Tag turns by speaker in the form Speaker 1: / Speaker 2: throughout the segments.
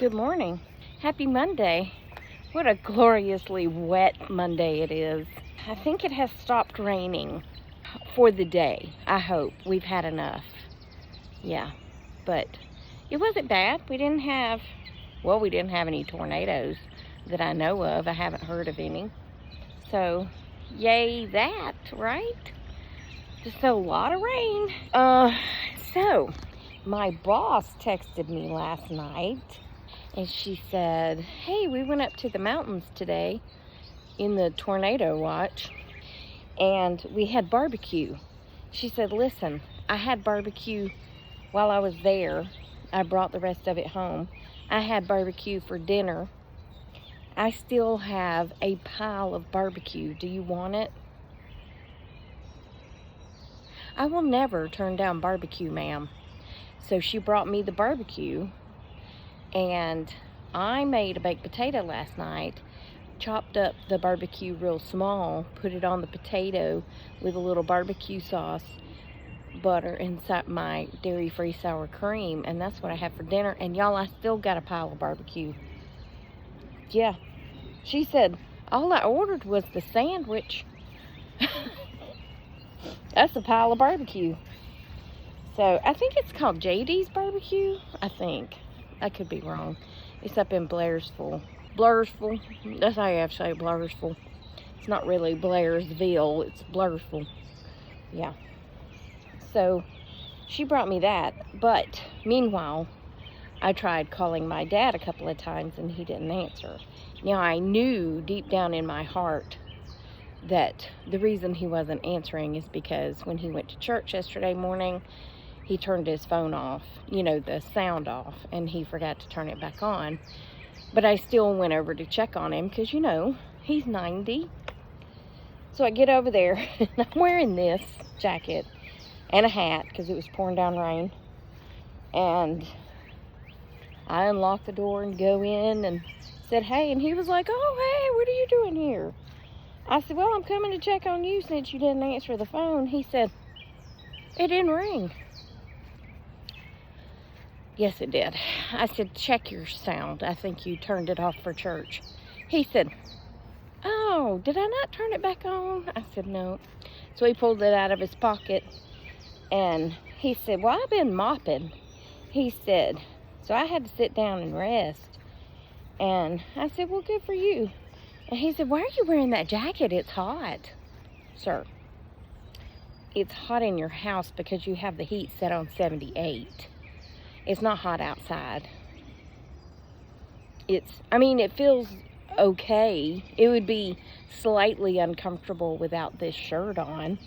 Speaker 1: Good morning. Happy Monday. What a gloriously wet Monday it is. I think it has stopped raining for the day. I hope. We've had enough. Yeah, but it wasn't bad. We didn't have any tornadoes that I know of. I haven't heard of any. So, yay that, right? Just a lot of rain. So, my boss texted me last night. And she said, hey, we went up to the mountains today in the tornado watch, and we had barbecue. She said, listen, I had barbecue while I was there. I brought the rest of it home. I had barbecue for dinner. I still have a pile of barbecue. Do you want it? I will never turn down barbecue, ma'am. So she brought me the barbecue. And I made a baked potato last night, chopped up the barbecue real small, put it on the potato with a little barbecue sauce, butter, and my dairy-free sour cream, and that's what I had for dinner. And y'all, I still got a pile of barbecue. Yeah. She said, all I ordered was the sandwich. That's a pile of barbecue. So, I think it's called JD's Barbecue, I think. I could be wrong. It's up in Blairsville. Blairsville. That's how you have to say Blairsville. It's not really Blairsville. It's Blairsville. Yeah. So, she brought me that. But, meanwhile, I tried calling my dad a couple of times and he didn't answer. Now, I knew deep down in my heart that the reason he wasn't answering is because when he went to church yesterday morning, he turned his phone off, the sound off, and he forgot to turn it back on. But I still went over to check on him because, he's 90. So I get over there, and I'm wearing this jacket and a hat because it was pouring down rain. And I unlocked the door and go in and said, hey, and he was like, oh, hey, what are you doing here? I said, well, I'm coming to check on you since you didn't answer the phone. He said, it didn't ring. Yes, it did. I said, check your sound. I think you turned it off for church. He said, oh, did I not turn it back on? I said, no. So he pulled it out of his pocket, and he said, well, I've been mopping. He said, so I had to sit down and rest. And I said, well, good for you. And he said, why are you wearing that jacket? It's hot. Sir, it's hot in your house because you have the heat set on 78. It's not hot outside. It feels okay. It would be slightly uncomfortable without this shirt on.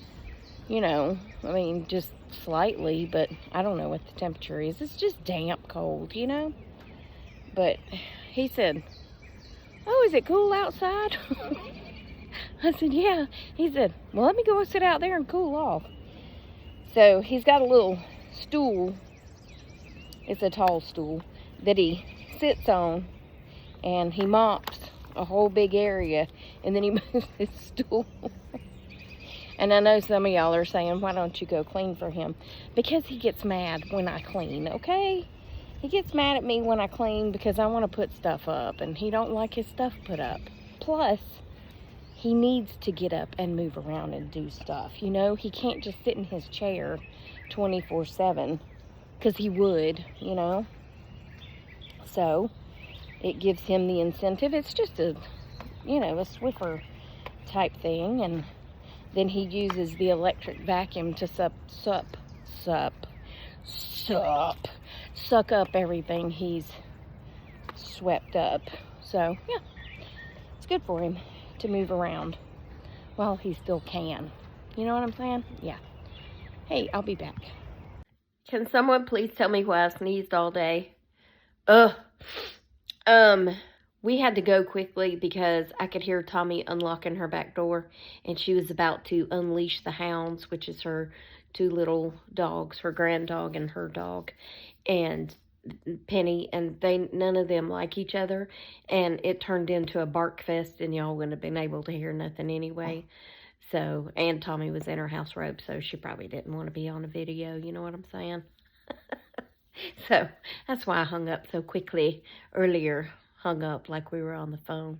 Speaker 1: Just slightly, but I don't know what the temperature is. It's just damp cold, But he said, oh, is it cool outside? I said, yeah. He said, well, let me go sit out there and cool off. So he's got a little stool. It's a tall stool that he sits on, and he mops a whole big area, and then he moves his stool. And I know some of y'all are saying, why don't you go clean for him? Because he gets mad when I clean, okay? He gets mad at me when I clean because I want to put stuff up, and he don't like his stuff put up. Plus, he needs to get up and move around and do stuff. He can't just sit in his chair 24/7. Because he would, So, it gives him the incentive. It's just a Swiffer type thing. And then he uses the electric vacuum to suck up everything he's swept up. So, yeah, it's good for him to move around while he still can. You know what I'm saying? Yeah. Hey, I'll be back. Can someone please tell me why I sneezed all day? We had to go quickly because I could hear Tommy unlocking her back door, and she was about to unleash the hounds, which is her two little dogs, her grand dog and her dog, and Penny, and none of them like each other, and it turned into a bark fest, and y'all wouldn't have been able to hear nothing anyway. So, and Tommy was in her house robe, so she probably didn't want to be on a video, you know what I'm saying? So that's why I hung up so quickly earlier. Hung up like we were on the phone.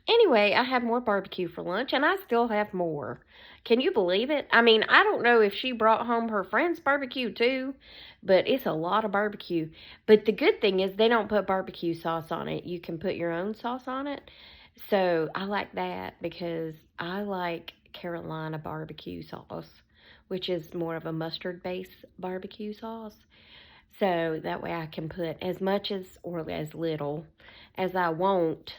Speaker 1: Anyway, I had more barbecue for lunch and I still have more. Can you believe it? I mean, I don't know if she brought home her friend's barbecue too, but it's a lot of barbecue. But the good thing is they don't put barbecue sauce on it. You can put your own sauce on it. So I like that because I like Carolina barbecue sauce, which is more of a mustard based barbecue sauce. So that way I can put as much as or as little as I want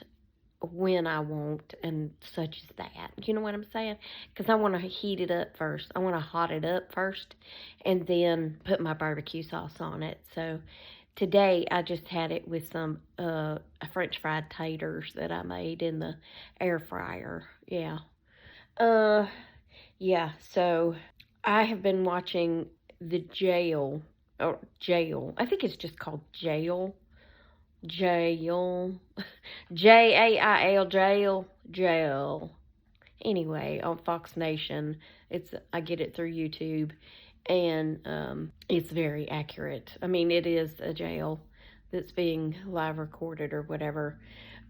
Speaker 1: when I want and such as that. You know what I'm saying? Because I want to heat it up first. I want to hot it up first and then put my barbecue sauce on it. So today I just had it with some French fried taters that I made in the air fryer. Yeah. Uh yeah, so I have been watching The Jail or Jail. I think it's just called Jail. Jail. Jail. Jail. Jail. Anyway, on Fox Nation, I get it through YouTube, and it's very accurate. I mean, it is a jail that's being live recorded or whatever,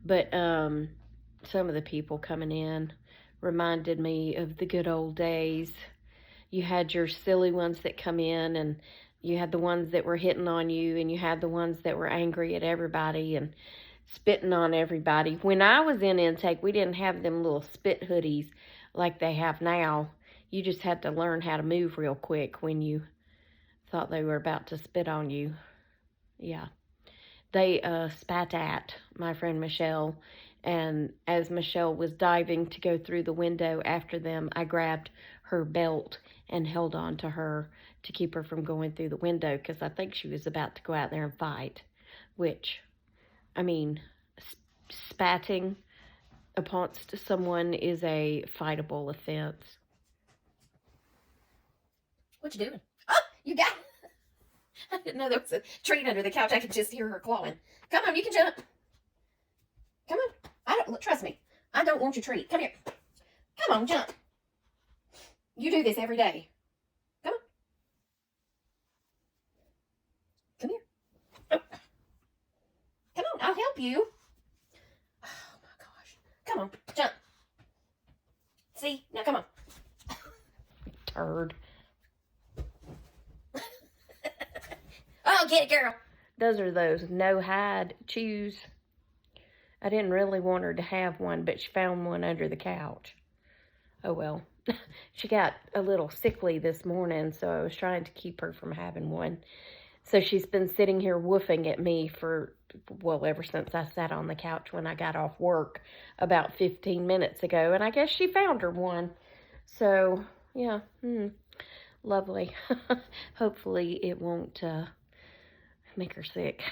Speaker 1: but some of the people coming in reminded me of the good old days. You had your silly ones that come in, and you had the ones that were hitting on you, and you had the ones that were angry at everybody and spitting on everybody. When I was in intake, we didn't have them little spit hoodies like they have now. You just had to learn how to move real quick when you thought they were about to spit on you. Yeah. They spat at my friend Michelle, and as Michelle was diving to go through the window after them, I grabbed her belt and held on to her to keep her from going through the window because I think she was about to go out there and fight, which, I mean, spatting against someone is a fightable offense.
Speaker 2: What you doing? Oh, you got I didn't know there was a treat under the couch. I could just hear her clawing. Come on, you can jump. Come on. I don't trust me. I don't want your treat. Come here. Come on, jump. You do this every day. Come on. Come here. Oh. Come on, I'll help you. Oh my gosh. Come on, jump. See? Now come on.
Speaker 1: Turd.
Speaker 2: Oh, get it, girl.
Speaker 1: Those are those no hide chews. I didn't really want her to have one, but she found one under the couch. Oh well. She got a little sickly this morning, so I was trying to keep her from having one. So she's been sitting here woofing at me for, well, ever since I sat on the couch when I got off work about 15 minutes ago, and I guess she found her one. So, yeah, lovely. Hopefully it won't make her sick.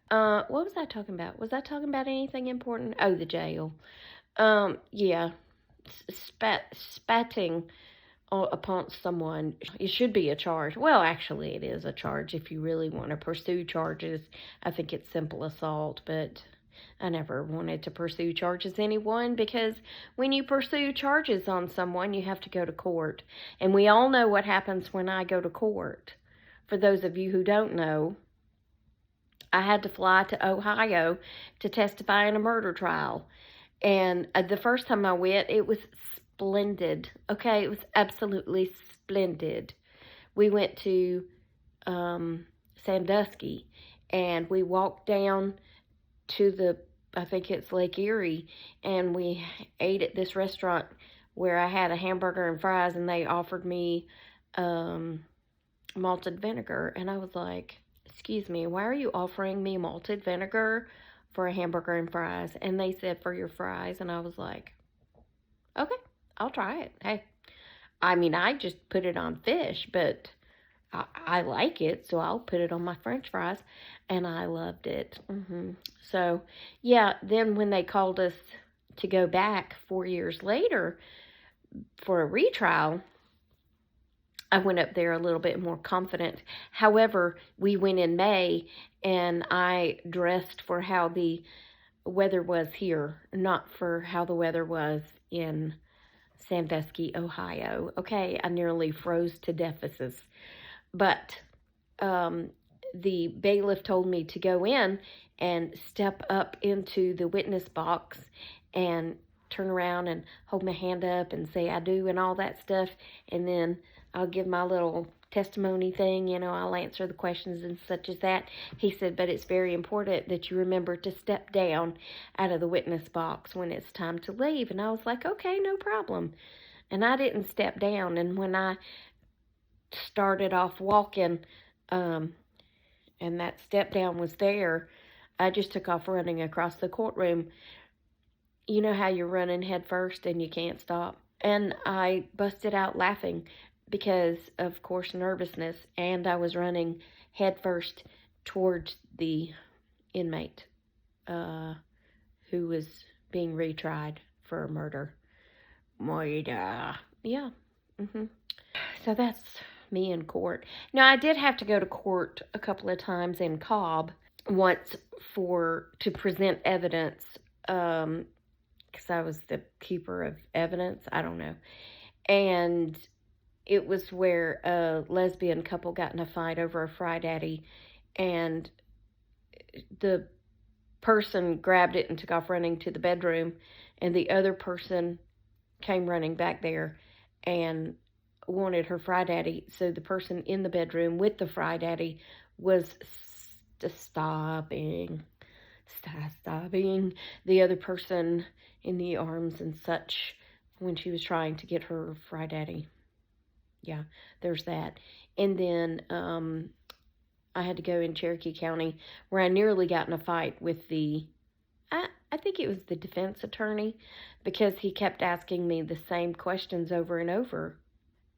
Speaker 1: What was I talking about? Was I talking about anything important? Oh, the jail. Yeah, spatting upon someone, it should be a charge. Well, actually, it is a charge if you really want to pursue charges. I think it's simple assault, but I never wanted to pursue charges anyone because when you pursue charges on someone, you have to go to court. And we all know what happens when I go to court. For those of you who don't know, I had to fly to Ohio to testify in a murder trial. And the first time I went, it was splendid. Okay, it was absolutely splendid. We went to Sandusky, and we walked down to I think it's Lake Erie, and we ate at this restaurant where I had a hamburger and fries, and they offered me malted vinegar. And I was like, excuse me, why are you offering me malted vinegar for a hamburger and fries? And they said, for your fries. And I was like, okay, I'll try it. Hey, I mean, I just put it on fish, but I like it, so I'll put it on my French fries. And I loved it. So, yeah, then when they called us to go back 4 years later for a retrial, I went up there a little bit more confident. However, we went in May, and I dressed for how the weather was here, not for how the weather was in Sandusky, Ohio. Okay, I nearly froze to death. But the bailiff told me to go in and step up into the witness box and turn around and hold my hand up and say I do and all that stuff. And then I'll give my little testimony thing, you know, I'll answer the questions and such as that. He said, but it's very important that you remember to step down out of the witness box when it's time to leave. And I was like, okay, no problem. And I didn't step down. And when I started off walking, and that step down was there, I just took off running across the courtroom. You know how you're running head first and you can't stop? And I busted out laughing because, of course, nervousness. And I was running head first towards the inmate who was being retried for murder. Yeah. So that's me in court. Now, I did have to go to court a couple of times in Cobb, once to present evidence, because I was the keeper of evidence. I don't know. And it was where a lesbian couple got in a fight over a Fry Daddy, and the person grabbed it and took off running to the bedroom, and the other person came running back there and wanted her Fry Daddy. So the person in the bedroom with the Fry Daddy was stabbing the other person in the arms and such when she was trying to get her Fry Daddy. Yeah, there's that. And then I had to go in Cherokee County where I nearly got in a fight with I think it was the defense attorney, because he kept asking me the same questions over and over.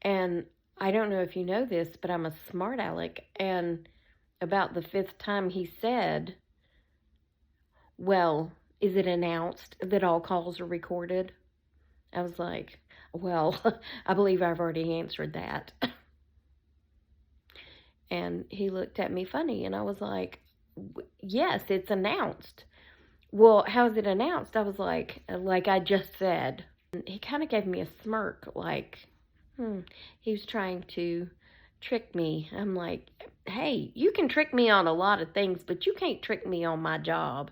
Speaker 1: And I don't know if you know this, but I'm a smart aleck. And about the 5th time he said, well, is it announced that all calls are recorded? I was like, well, I believe I've already answered that. And he looked at me funny, and I was like, yes, it's announced. Well, how's it announced? I was like I just said. And he kind of gave me a smirk, like, he was trying to trick me. I'm like, hey, you can trick me on a lot of things, but you can't trick me on my job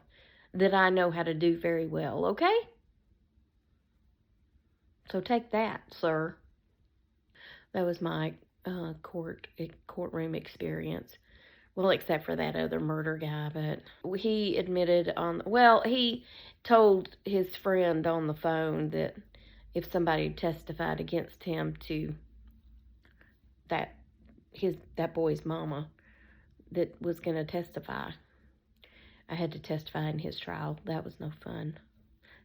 Speaker 1: that I know how to do very well, okay? So take that, sir. That was my courtroom experience. Well, except for that other murder guy, but he admitted he told his friend on the phone that if somebody testified against him to that boy's mama that was going to testify, I had to testify in his trial. That was no fun,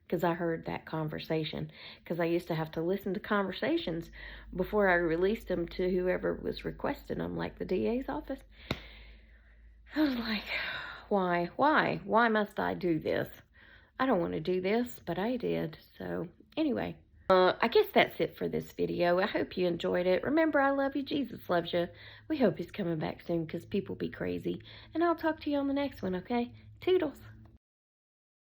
Speaker 1: because I heard that conversation, because I used to have to listen to conversations before I released them to whoever was requesting them, like the DA's office. I was like, why must I do this? I don't want to do this, but I did. So anyway, I guess that's it for this video. I hope you enjoyed it. Remember, I love you. Jesus loves you. We hope he's coming back soon, because people be crazy. And I'll talk to you on the next one, okay? Toodles.